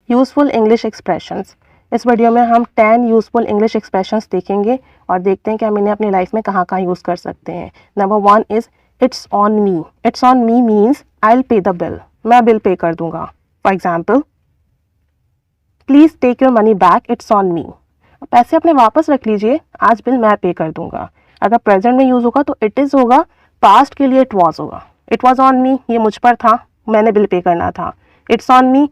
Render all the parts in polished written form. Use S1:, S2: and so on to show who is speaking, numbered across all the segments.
S1: Useful English expressions. इस video में हम 10 यूज़फुल इंग्लिश एक्सप्रेशंस देखेंगे और देखते हैं कि हम इन्हें अपनी लाइफ में कहाँ कहाँ यूज़ कर सकते हैं। Number 1 is it's on me. It's on me means I will pay the bill, मैं बिल पे कर दूंगा। For example, please take your money back, it's on me. पैसे अपने वापस रख लीजिए, आज बिल मैं पे कर दूंगा। अगर प्रेजेंट में यूज़ होगा तो इट इज़ होगा, पास्ट के लिए इट वॉज होगा। इट वॉज ऑन मी, ये मुझ पर था, मैंने बिल पे करना था। इट्स ऑन मी,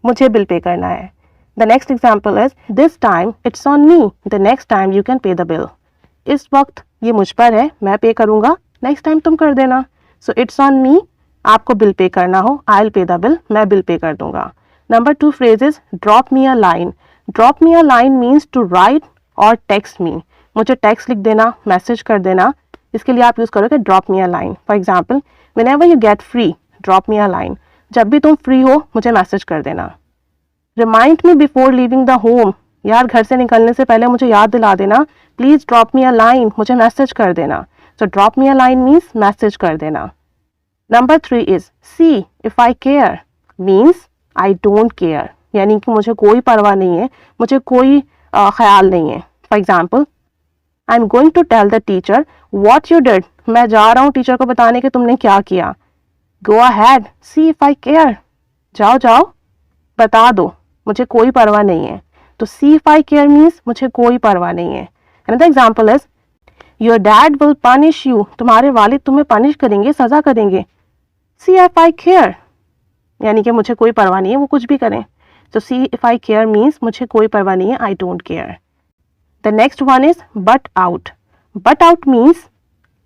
S1: मुझे बिल पे करना है। The next example is this time it's on me, the next time you can pay the bill. इस वक्त ये मुझ पर है, मैं पे करूंगा, नेक्स्ट टाइम तुम कर देना। सो इट्स ऑन मी, आपको बिल पे करना हो, I will pay the bill, मैं बिल पे कर दूंगा। Number 2 phrases, drop me a line. Drop me a line means to write और टेक्स्ट मी। मुझे टेक्स्ट लिख देना, मैसेज कर देना, इसके लिए आप यूज़ करोगे drop me a line. For example, whenever you get free drop me a line. जब भी तुम फ्री हो मुझे मैसेज कर देना। Remind me before leaving the home. यार घर से निकलने से पहले मुझे याद दिला देना, please drop me a line, मुझे मैसेज कर देना। So drop me a line means message कर देना। Number 3 is C if I care means I don't care, यानी कि मुझे कोई परवाह नहीं है, मुझे कोई ख्याल नहीं है। For example, I am going to tell the teacher what you did. मैं जा रहा हूँ टीचर को बताने कि तुमने क्या किया। Go ahead, C if I care. जाओ जाओ, बता दो, मुझे कोई परवाह नहीं है। तो see if I care means मुझे कोई परवाह नहीं है। Another example is your dad will punish you. तुम्हारे वालिद तुम्हें पनिश करेंगे, सजा करेंगे। सी इफ आई केयर, यानी कि मुझे कोई परवाह नहीं है, वो कुछ भी करें। तो see if I care means मुझे कोई परवाह नहीं है, I don't care. The next one is butt out. Butt out means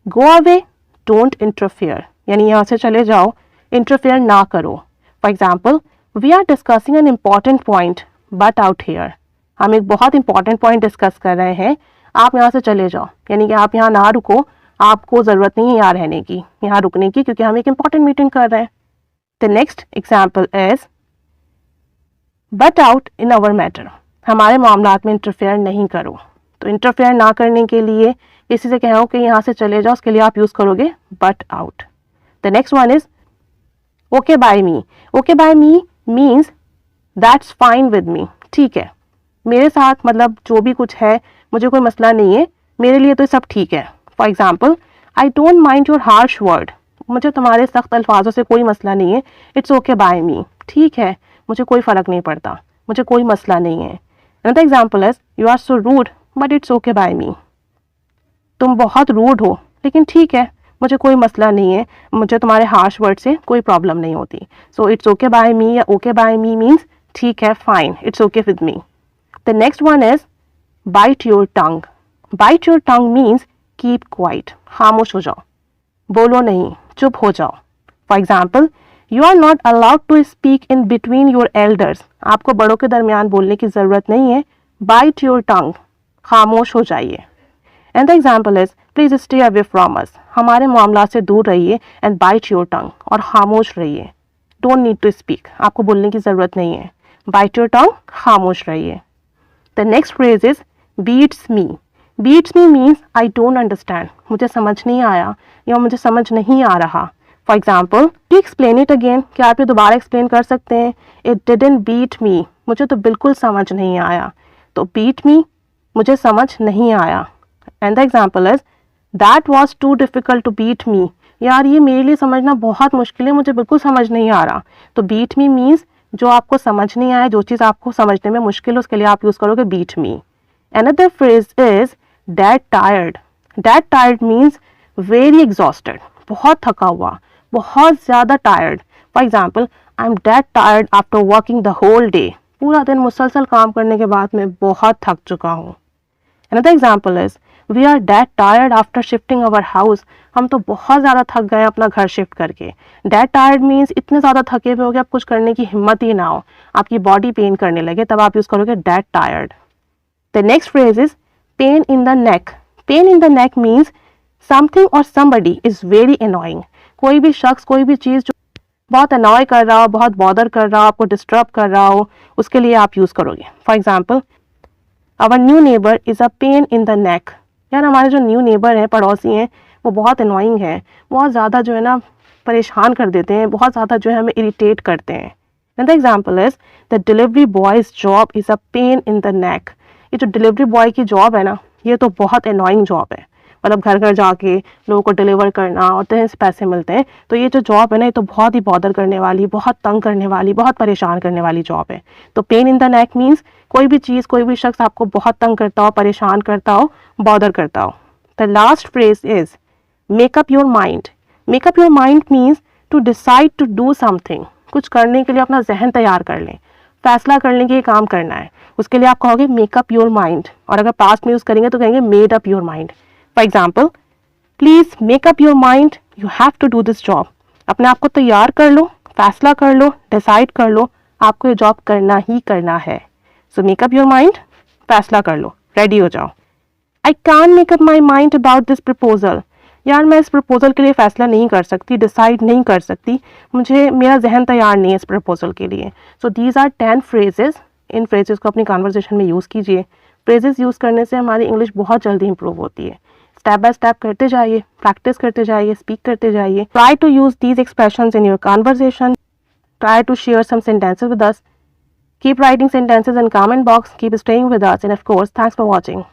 S1: go away, don't interfere, यानी यहाँ से चले जाओ, इंटरफेयर ना करो। For example, we are discussing an important point butt out here. हम एक बहुत इंपॉर्टेंट पॉइंट डिस्कस कर रहे हैं, आप यहाँ से चले जाओ, यानी कि आप यहाँ ना रुको, आपको ज़रूरत नहीं है यहाँ रहने की, यहाँ रुकने की, क्योंकि हम एक इंपॉर्टेंट मीटिंग कर रहे हैं। The next example is butt out in our matter. हमारे मामलात में इंटरफेयर नहीं करो। तो इंटरफेयर ना करने के लिए किसी से कहो कि यहाँ से चले जाओ, उसके लिए आप यूज़ करोगे butt out. The next one is okay by me. Okay by me means that's fine with me, ठीक है मेरे साथ, मतलब जो भी कुछ है मुझे कोई मसला नहीं है, मेरे लिए तो सब ठीक है। For example, I don't mind your harsh word. मुझे तुम्हारे सख्त अल्फाजों से कोई मसला नहीं है, इट्स ओके बाय मी, ठीक है मुझे कोई फ़र्क नहीं पड़ता, मुझे कोई मसला नहीं है। Another example is you are so rude but it's okay by me. तुम बहुत रूड हो लेकिन ठीक है, मुझे कोई मसला नहीं है, मुझे तुम्हारे हार्श वर्ड से कोई प्रॉब्लम नहीं होती। So it's okay by me या ओके बाय मी मीन्स ठीक है, fine, it's okay with me. The next one is bite your tongue. Bite your tongue means keep quiet, खामोश हो जाओ, बोलो नहीं, चुप हो जाओ। For example, you are not allowed to speak in between your elders. आपको बड़ों के दरमियान बोलने की ज़रूरत नहीं है, बाइट योर टंग, खामोश हो जाइए। And the example is please stay away from us. हमारे मामला से दूर रहिए, एंड बाइट योर टंग, और खामोश रहिए। डोंट नीड टू स्पीक, आपको बोलने की ज़रूरत नहीं है, बाइट योर टंग, खामोश रहिए। The next phrase is beats me. Beats me means I don't understand, मुझे समझ नहीं आया या मुझे समझ नहीं आ रहा। For example, you explain it again, क्या आप ये दोबारा एक्सप्लेन कर सकते हैं? इट डिडंट बीट मी, मुझे तो बिल्कुल समझ नहीं आया। तो बीट मी, मुझे समझ नहीं आया। And the example is that was too difficult to beat me. यार ये मेरे लिए समझना बहुत मुश्किल है, मुझे बिल्कुल समझ नहीं आ रहा। तो बीट मी मीन्स जो आपको समझ नहीं आया, जो चीज़ आपको समझने में मुश्किल है, उसके लिए आप यूज़ करोगे beat me. Another phrase is dead tired. Dead tired means very exhausted, बहुत थका हुआ, बहुत ज़्यादा tired. For example, I am dead tired after working the whole day. पूरा दिन मुसलसल काम करने के बाद मैं बहुत थक चुका हूँ। Another example is we are dead tired after shifting our house. हम तो बहुत ज़्यादा थक गए अपना घर शिफ्ट करके। डेड टायर्ड मीन्स इतने ज़्यादा थके हुए हो कि आप कुछ करने की हिम्मत ही ना हो, आपकी बॉडी पेन करने लगे, तब आप यूज़ करोगे dead tired. The next phrase is pen in the neck. Pen in the neck means something और समबडी इज वेरी अनोइंग। कोई भी शख्स, कोई भी चीज़ जो बहुत अनॉय कर रहा हो, बहुत बॉदर कर रहा हो, आपको डिस्टर्ब कर रहा हो, उसके लिए आप यूज़ करोगे। For example, our new neighbour is a pain in the neck. यार हमारे जो न्यू नेबर हैं, पड़ोसी हैं, वो बहुत अनोइंग हैं, बहुत ज़्यादा जो है ना परेशान कर देते हैं, बहुत ज़्यादा जो है हमें इरिटेट करते हैं। Another example is the delivery boy's job is a pain in the neck. ये जो डिलीवरी बॉय की जॉब है ना, ये तो बहुत अनोइंग जॉब है। मतलब घर घर जाके लोगों को डिलीवर करना और इतने से पैसे मिलते हैं, तो ये जो जॉब है ना, ये तो बहुत ही बॉदर करने वाली, बहुत तंग करने वाली, बहुत परेशान करने वाली जॉब है। तो pen in the neck means कोई भी चीज़, कोई भी शख्स आपको बहुत तंग करता हो, परेशान करता हो, बॉदर करता हो। The last phrase is make up your mind. Make up your mind means to decide to do something. कुछ करने के लिए अपना जहन तैयार कर लें, फैसला कर लें कि ये काम करना है, उसके लिए आप कहोगे मेक अप योर माइंड। और अगर पास्ट में यूज़ करेंगे तो कहेंगे made up your mind. For example, please make up your mind, you have to do this job. अपने आप को तैयार कर लो, फैसला कर लो, डिसाइड कर लो, आपको ये जॉब करना ही करना है। So make up your mind, फैसला कर लो, रेडी हो जाओ। I can't make up my mind about this proposal. यार मैं इस प्रपोजल के लिए फ़ैसला नहीं कर सकती, डिसाइड नहीं कर सकती, मुझे मेरा जहन तैयार नहीं है इस प्रपोजल के लिए। So these are 10 phrases. इन फ्रेजेस को अपनी कॉन्वर्जेशन में यूज़ कीजिए। फ्रेजेस यूज़ करने से हमारी इंग्लिश बहुत जल्दी इंप्रूव होती है। स्टेप बाय स्टेप करते जाइए, प्रैक्टिस करते जाइए, स्पीक करते जाइए। Try to use these expressions in your conversation. Try to share some sentences with us. Keep writing sentences in comment box. Keep staying with us. And of course, thanks for watching.